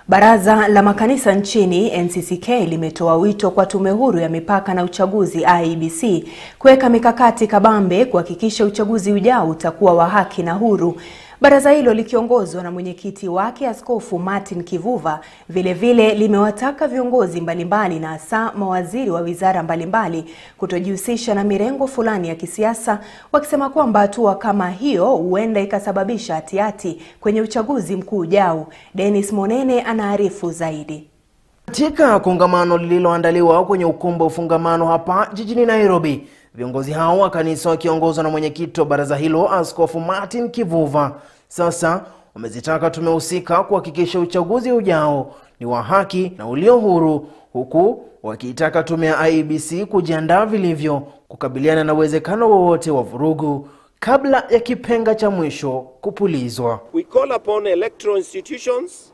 Baraza la makanisa nchini NCCK limetoa wito kwa Tume Huru ya Mipaka na Uchaguzi IEBC kuweka mikakati kabambe kuhakikisha uchaguzi ujao utakuwa wa haki na huru. Baraza hilo likiongozwa na mwenyekiti wake Askofu Martin Kivuva vilevile limewataka viongozi mbalimbali na hasa mawaziri wa wizara mbalimbali kutojihusisha na mirengo fulani ya kisiasa, wakisema kwamba hatua kama hiyo huenda ikasababisha hatihati kwenye uchaguzi mkuu ujao. Dennis Monene anaarifu zaidi. Katika kongamano lililoandaliwa kwenye ukumbi wa ufungamano hapa jijini Nairobi, viongozi hao wa kanisa wakiongozwa na mwenyekiti wa baraza hilo Askofu Martin Kivuva sasa wamezitaka tume husika kuhakikisha uchaguzi ujao ni wa haki na ulio huru, huku wakiitaka tume ya IEBC kujiandaa vilivyo kukabiliana na uwezekano wowote wa vurugu kabla ya kipenga cha mwisho kupulizwa. We call upon electoral institutions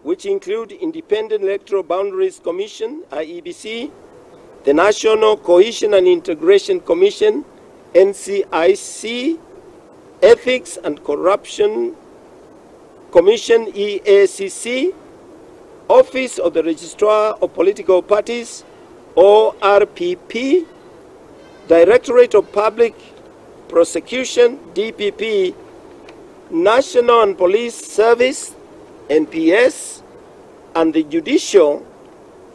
which include Independent Electoral Boundaries Commission IEBC, the National Cohesion and Integration Commission NCIC, Ethics and Corruption Commission EACC, Office of the Registrar of Political Parties ORPP, Directorate of Public Prosecution DPP, National and Police Service NPS, and the Judicial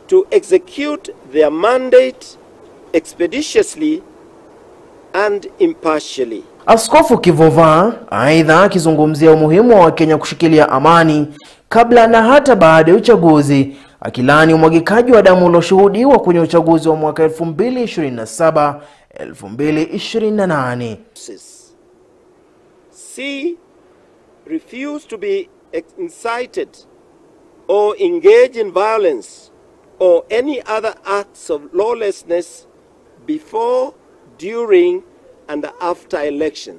to execute their mandate expeditiously and impartially. Askofu Kivuva aidha akizungumzia umuhimu wa Kenya kushikilia amani kabla na hata baada ya uchaguzi, akilani umwagikaji wa damu ulioshuhudiwa kwenye uchaguzi wa mwaka 2027-2028. C. Refuse to be incited or engage in violence or any other acts of lawlessness before, during and after election.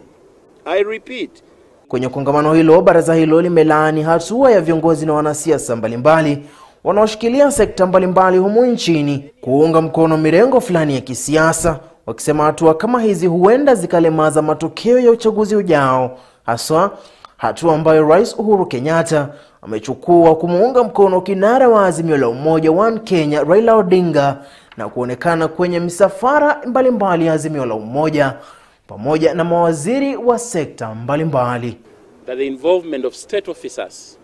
I repeat. Kwenye kongamano hilo, baraza hilo limelaani hatua ya viongozi na wanasiasa mbalimbali wanaoshikilia sekta mbalimbali humu nchini kuunga mkono mirengo fulani ya kisiasa, wakisema hatua kama hizi huenda zikalemaza matokeo ya uchaguzi ujao, haswa hatua ambayo Rais Uhuru Kenyatta amechukua kumuunga mkono kinara wa Azimio la Umoja One Kenya Raila Odinga na kuonekana kwenye misafara mbalimbali ya Azimio la Umoja pamoja na mawaziri wa sekta mbalimbali. That the involvement of state officers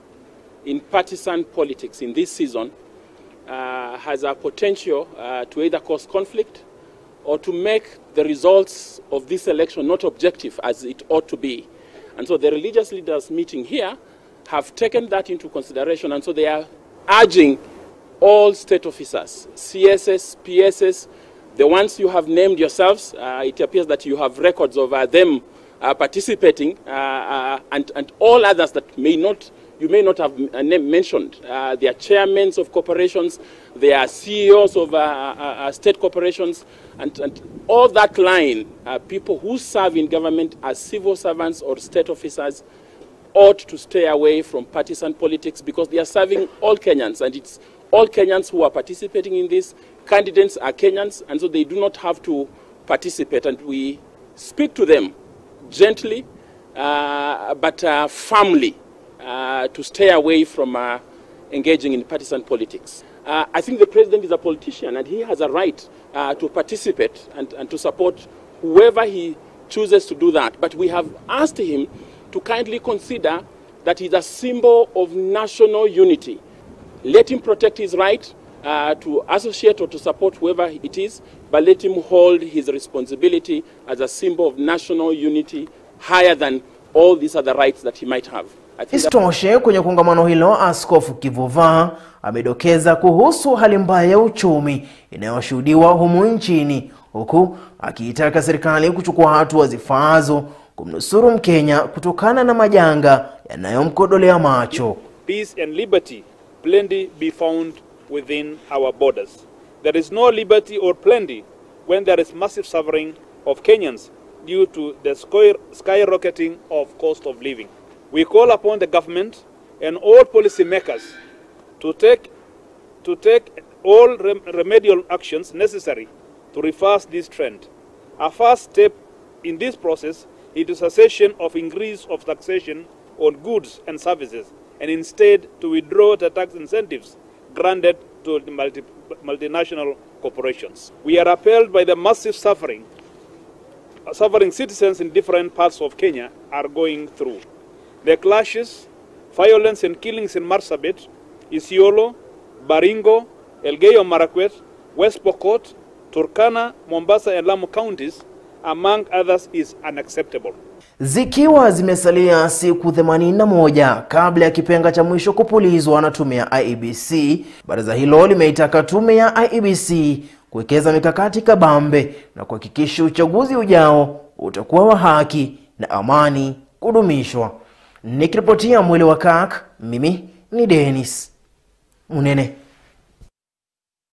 in partisan politics in this season has a potential to either cause conflict or to make the results of this election not objective as it ought to be. And so the religious leaders meeting here have taken that into consideration, and so they are urging all state officers, CSS, PSS, the ones you have named yourselves. It appears that you have records of them participating, and all others that you may not have mentioned. They are chairmen of corporations, they are CEOs of state corporations, and all that line, people who serve in government as civil servants or state officers ought to stay away from partisan politics, because they are serving all Kenyans, and it's all Kenyans who are participating in this. Candidates are Kenyans, and so they do not have to participate, and we speak to them gently but firmly to stay away from engaging in partisan politics. I think the president is a politician, and he has a right to participate and to support whoever he chooses to do that. But we have asked him to kindly consider that he's a symbol of national unity. Let him protect his right to associate or to support whoever it is, but let him hold his responsibility as a symbol of national unity higher than all these other rights that he might have. Isitoshe, kwenye kongamano hilo Askofu Kivuva amedokeza kuhusu hali mbaya ya uchumi inayoshuhudiwa humu nchini, huku akiitaka serikali kuchukua hatua zifaazo kumnusuru Mkenya kutokana na majanga yanayomkodolea macho. Peace and liberty plenty be found within our borders. There is no liberty or plenty when there is massive suffering of Kenyans due to the skyrocketing of cost of living. We call upon the government and all policy makers to take all remedial actions necessary to reverse this trend. A first step in this process is the cessation of increase of taxation on goods and services and instead to withdraw the tax incentives granted to the multinational corporations. We are appalled by the massive suffering citizens in different parts of Kenya are going through. The clashes, violence and killings in Marsabit, Isiolo, Baringo, Elgeyo Marakwet, West Pokot, Turkana, Mombasa and Lamu counties, among others, is unacceptable. Zikiwa zimesalia siku 81 kabla ya kipenga cha mwisho kupulizwa na tume ya IEBC, baraza hilo limeitaka tume ya IEBC kuwekeza mikakati kabambe na kuhakikisha uchaguzi ujao utakuwa wa haki na amani kudumishwa. Nikiripotia Mwele wa Kak, mimi ni Dennis Munene.